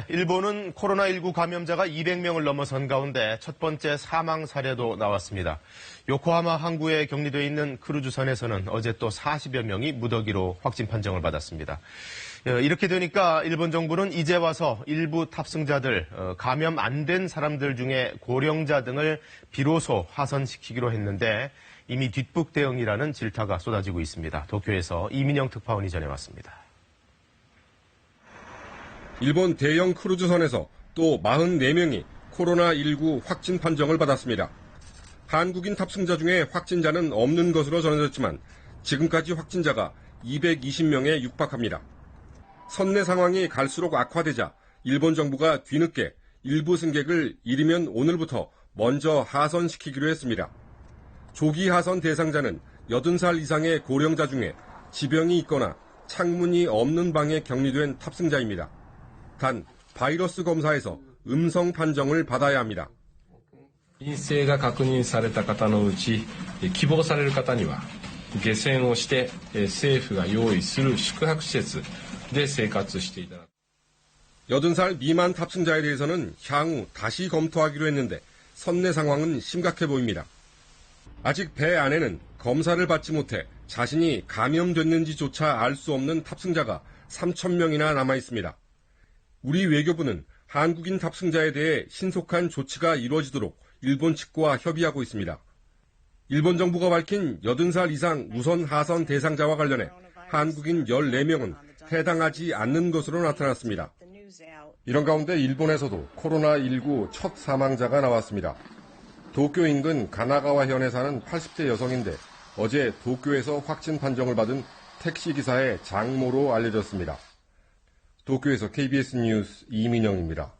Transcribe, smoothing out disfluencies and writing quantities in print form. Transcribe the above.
일본은 코로나19 감염자가 200명을 넘어선 가운데 첫 번째 사망 사례도 나왔습니다. 요코하마 항구에 격리되어 있는 크루즈선에서는 어제 또 40여 명이 무더기로 확진 판정을 받았습니다. 이렇게 되니까 일본 정부는 이제 와서 일부 탑승자들, 감염 안 된 사람들 중에 고령자 등을 비로소 하선시키기로 했는데 이미 뒷북 대응이라는 질타가 쏟아지고 있습니다. 도쿄에서 이민영 특파원이 전해왔습니다. 일본 대형 크루즈선에서 또 44명이 코로나19 확진 판정을 받았습니다. 한국인 탑승자 중에 확진자는 없는 것으로 전해졌지만 지금까지 확진자가 220명에 육박합니다. 선내 상황이 갈수록 악화되자 일본 정부가 뒤늦게 일부 승객을 이르면 오늘부터 먼저 하선시키기로 했습니다. 조기 하선 대상자는 80살 이상의 고령자 중에 지병이 있거나 창문이 없는 방에 격리된 탑승자입니다. 단 바이러스 검사에서 음성 판정을 받아야 합니다. 陰性が確認された方のうち希望される方には下船をして政府が用意する宿泊施設で生活していただく 80살 미만 탑승자에 대해서는 향후 다시 검토하기로 했는데 선내 상황은 심각해 보입니다. 아직 배 안에는 검사를 받지 못해 자신이 감염됐는지조차 알 수 없는 탑승자가 3,000명이나 남아 있습니다. 우리 외교부는 한국인 탑승자에 대해 신속한 조치가 이루어지도록 일본 측과 협의하고 있습니다. 일본 정부가 밝힌 80살 이상 우선 하선 대상자와 관련해 한국인 14명은 해당하지 않는 것으로 나타났습니다. 이런 가운데 일본에서도 코로나19 첫 사망자가 나왔습니다. 도쿄 인근 가나가와현에 사는 80대 여성인데 어제 도쿄에서 확진 판정을 받은 택시기사의 장모로 알려졌습니다. 도쿄에서 KBS 뉴스 이민영입니다.